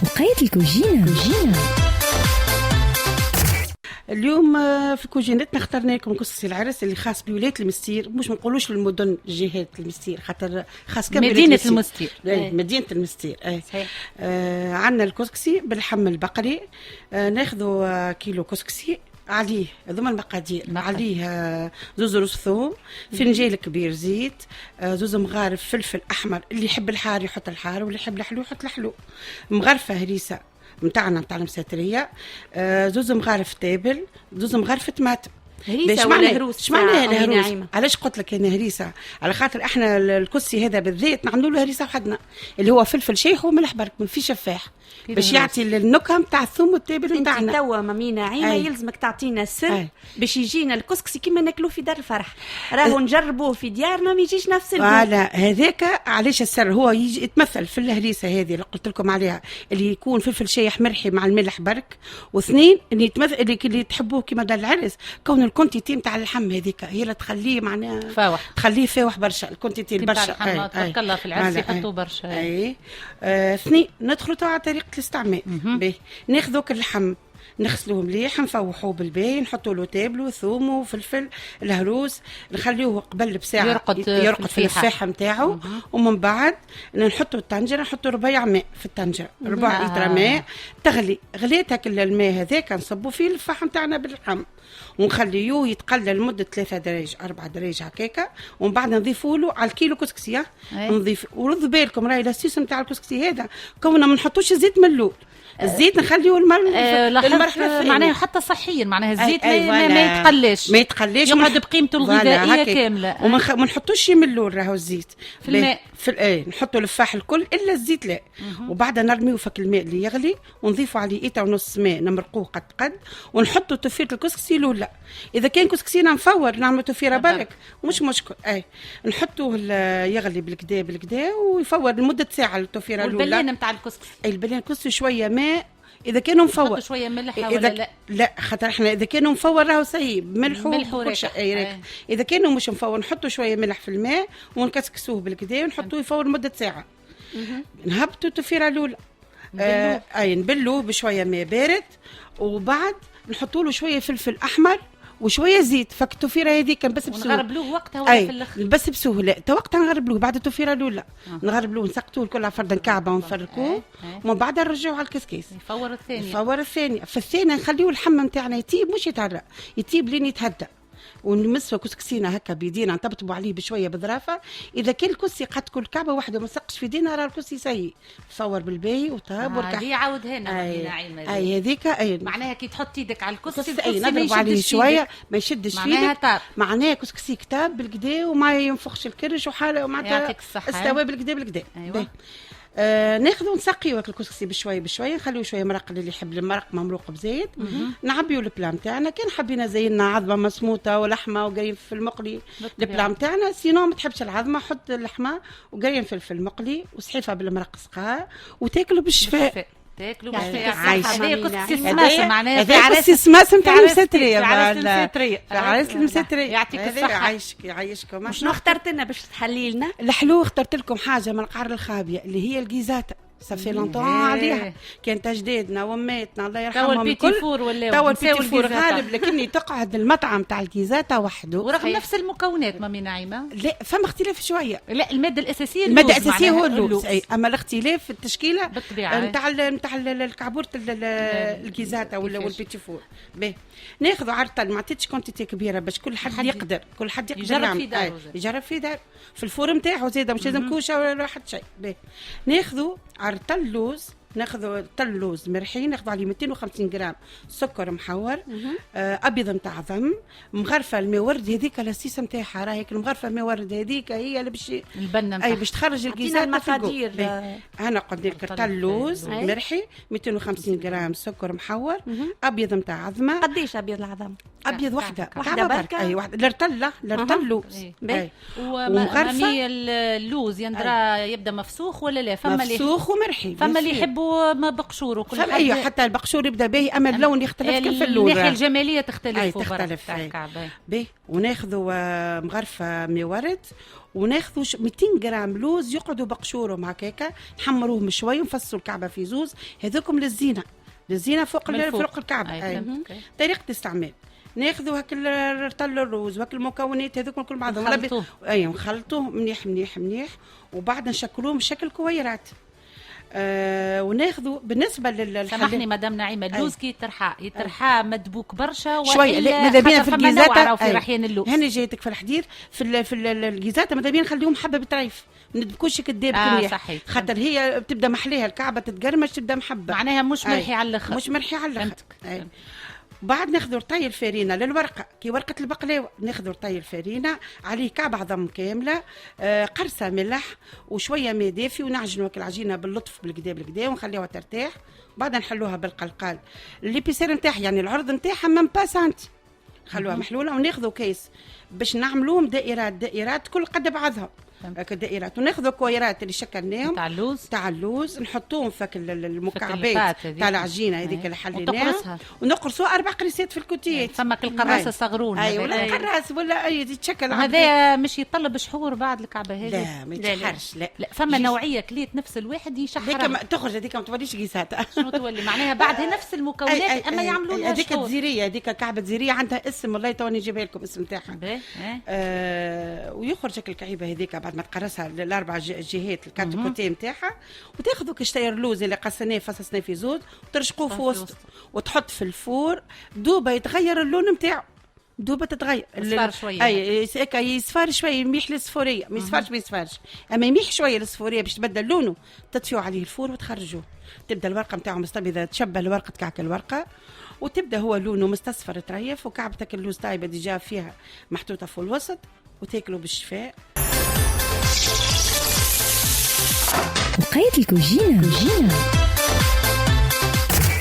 وقاية الكوجينة. اليوم في كوجينتنا اخترنا لكم كسكسي العرس اللي خاص بولاية المستير، مش منقولوش للمدن جهات المستير خاطر خاص كم مدينة المستير. مدينة المستير. عندنا الكسكسي باللحم البقري. ناخذوا كيلو كسكسي، عليه هذوما المقادير، عليه زوز رز ثوم، فنجان كبير زيت، زوز مغارف فلفل احمر، اللي يحب الحار يحط الحار واللي يحب الحلو يحط الحلو، مغرفه هريسه متاع المساتريه، زوز مغارف تابل، زوز مغارف طماطم. هريسه ولا هروس؟ ايش معناها الهروس؟ علاش قلت لك انا هريسه؟ على خاطر احنا الكسي هذا بالذات نعملوا له هريسه وحدنا، اللي هو فلفل شيح وملح برك، ما فيش شفاح، باش يعطي النكهه نتاع الثوم والتابل نتاعنا. انت توا مامي نعيمه يلزمك تعطينا السر باش يجينا الكسكسي كيما ناكلوه في دار الفرح، راهو نجربوه في ديارنا ما يجيش نفس الجو. لا هذاك علاش السر هو يجي يتمثل في الهريسه هذه اللي قلت لكم عليها، اللي يكون فلفل شيح مرحي مع الملح برك، واثنين اللي يتمثل اللي تحبوه كيما دار العرس، كون الكونتيتي نتاع اللحم هذيك هي اللي تخليه معناها فاوح، تخليه فاوح برشا الكونتيتي البرشا. تبارك الله في العرس يحطوا برشا. اثنين ندخلوا على طريقه الاستعمال. ناخذوك اللحم نغسلوه مليح، نفوحوه بالباي، نحطوا له تابلو وثوم وفلفل الهروس، نخليوه قبل بساعه يرقد في الفاحه نتاعو، ومن بعد نحطوا الطنجره، نحطوا ربيع ماء في الطنجره، 4 لتر ماء تغلي، غليت هاك الماء هذاك نصبوا فيه الفحم نتاعنا باللحم، ونخليوه يتقلل لمده 3 دراج 4 دراج هكاكا، ومن بعد نضيفوا له على الكيلو كسكسي نضيف. ورد بالكم راهي الاساس نتاع الكسكسي هذا كوننا ما نحطوش الزيت من الاول، الزيت نخليه المرحله معناها حتى صحيا، معناها الزيت ما يتقلش يقعد بقيمته الغذائيه كامله، وما نحطوش من الاول راهو الزيت في الماء نحطوا الفاح الكل الا الزيت لا، وبعدها نرميوه فك الماء اللي يغلي، ونضيفوا عليه إيتا ونص ماء نمرقوه قد ونحطوا توفيره الكسكسي لا، اذا كان كسكسينا مفور نعملوا توفيره برك مش مشكل. نحطوه يغلي بالكدا ويفور لمده ساعه التوفيره الاولى. والبلانه نتاع الكسكسي البلانه الكسكسي شويه ماء، اذا كانوا مفور شويه ملح ولا لا خاطر احنا اذا كانوا مفور راهو سيء ملح وريحه. اذا كانوا مش مفور نحطوا شويه ملح في الماء ونكسكسوه بالكدا ونحطوه يفور لمده ساعه. نهبطوا التوفيره الاولى، نبلوه بشويه ماء بارد، وبعد نحطوا له شويه فلفل احمر وشويه زيت، فك التوفيره هذيك بس بسهوله نغربلوه وقتها ولا في الاخر؟ بس بسهوله وقتها نغربلوه بعد التوفيره الاولى. نغربلوه نسقطوه الكل على فرد كعبه ونفركوه، ومن بعد نرجعوه على الكسكيس. نفور الثانيه في الثانيه نخليوه اللحم نتاعنا يطيب، مش يتعرق، يطيب لين يتهدى، ونمسوا كسكسينا هكا بيدينا نطبطبوا عليه بشويه بظرافه. اذا كان الكسي قد كل كعبه واحده ما سقش في دينا راه الكسي سيء، تصور بالباي وطاب وركح. هذه عاود هنا نعيمه هذيك معناها كي تحط يدك على الكسكسي نضرب عليه شويه ما يشدش فيك، معناها كسكسي كتاب بالكدا وما ينفخش الكرش وحاله ومعناتها استوى بالكدا. أيوة. ناخذ ونسقيو الكسكسي بشويه نخليو شويه مرق اللي يحب المرق ممروق بزيت، نعبيو البلا نتاعنا. كان حبينا زينا عظمه مسموطه ولحمه وقرين في المقلي البلا نتاعنا، سينو ما تحبش العظمه حط اللحمه وقرين فلفل مقلي وسحيفه بالمرق سقاء وتاكلوا بالشفاء. تاكلوا هذا كسكسي سماسم، معناها في عرس سماسم تاع المساتريه، في عرس المساتريه. يعطيك الصحه يعيشكم. شنو اخترت لنا باش تحلي لنا الحلو؟ اخترت لكم حاجه من القعر الخابيه اللي هي الجيزاتا، صافي لونطون عليها، كانت اجدادنا واماتنا الله يرحمهم الكل. توا البيتي فور غالب، لكني تقعد المطعم تاع الجيزاتا وحده ورغم نفس المكونات مامي نعيمه. لا فما اختلاف شويه. لا الماده الاساسيه هو اللوز، اما الاختلاف في التشكيله بالطبيعه نتاع الكعبوره الجيزاتا والبيتي فور. ناخذ عرطل، ما عطيتش كونتيتي كبيره باش كل حد يقدر يجرب في دار في الفور نتاعو زيد، مش لازم كوشه ولا حتى شيء. ناخذ عرطل لوز، ناخذ طل لوز مرحي، ناخذ عليه 250 غرام سكر محور، ابيض نتاع ذم، مغرفه الماء ورد هذيك الاسيس نتاعها، راهي المغرفه الماء ورد هذيك هي اللي باش البنه باش تخرج الكيسات المقادير. انا قلت لك طل لوز مرحي، 250 غرام سكر محور، ابيض نتاع عظمه. قديش ابيض العظم؟ ابيض وحده بركه اي وحده لرطلو ومغرفه اللوز يندرى يبدا مفسوخ ولا لا؟ فما اللي مفسوخ ومرحي، فما اللي يحبوا ما بقشور وكل حاجه. ايوه حتى البقشور يبدا به، اما اللون يختلف كيف اللون. الناحيه الجماليه تختلف تختلف به. وناخذوا مغرفه مورد، وناخذوا 200 غرام لوز يقعدوا بقشورهم هكاكا، نحمروهم شوي ونفصلوا الكعبه في زوز. هذوكم للزينه فوق الكعبه. طريقه الاستعمال: ناخذوا هاك رطل الروز وهاك المكونات هذوك كل بعضهم نخلطوه مليح مليح مليح، وبعد نشكلوهم بشكل كويرات. وناخذوا بالنسبه سامحني مدام نعيمه، اللوز كي يترحى مدبوك برشا شويه. ماذا بينا في الجيزات في رحيان اللوز هاني جايتك في الحدير في الجيزات ماذا بينا نخليهم حبه بطريف، ما ندبكوش كداب مليح، خاطر هي بتبدا محليها الكعبه تتقرمش تبدا محبه، معناها مش مرحي على الاخر، مش مرحي على الاخر. بعد ناخذوا رطي الفارينه للورقه كي ورقه البقلاوه، ناخذوا رطي الفارينه عليه كعب عظم كامله، قرصه ملح وشويه ماء دافي، ونعجنوا العجينه باللطف بالكدا ونخليوها ترتاح. بعد نحلوها بالقلقال الليبيسير نتاعها، يعني العرض نتاعها من باسانتي، خلوها محلوله. وناخذوا كيس باش نعملوهم دائرات كل قد بعضها دائرات، وناخذوا كويرات اللي شكلناهم تاع اللوز نحطوهم في المكعبات تاع العجينه هذيك اللي حليناها، ونقرصوا 4 قريسات في الكوتيات. فما القراصه صغرون ولا قراص ولا اي يتشكل. هذا مش يطلب شحور بعد الكعبه هذه؟ لا ما يتشحرش. لا فما نوعيه كليت نفس الواحد يشحرها، هذيك تخرج هذيك ما توليش قيساتها. شنو تولي معناها بعدها نفس المكونات اما يعملوا لها هذيك الزيريه، هذيك كعبه زيريه عندها اسم، والله توني نجيبها لكم اسم تاعها. ويخرج الكعيبه هذيك بعد ما تقرصها ل4 جهات الكارت كوتي نتاعها، وتاخذوا كشتير اللوز اللي قصناه فصصناه في زوز وترشقوه في وسط وتحط في الفور دوبه يتغير اللون نتاعو، دوبه تتغير يصفر شويه. يصفر شويه، يميح للصفوريه، ما يصفرش اما يميح شويه للصفوريه باش تبدل لونه، تطفيو عليه الفور وتخرجوه. تبدا الورقه نتاعو مستبيضه تشبه الورقه كعك الورقه، وتبدا هو لونه مستصفر تريف، وكعبتك اللوز طايبه ديجا فيها محطوطه في الوسط، وتاكلوا بالشفاء. بقية الكوجينة.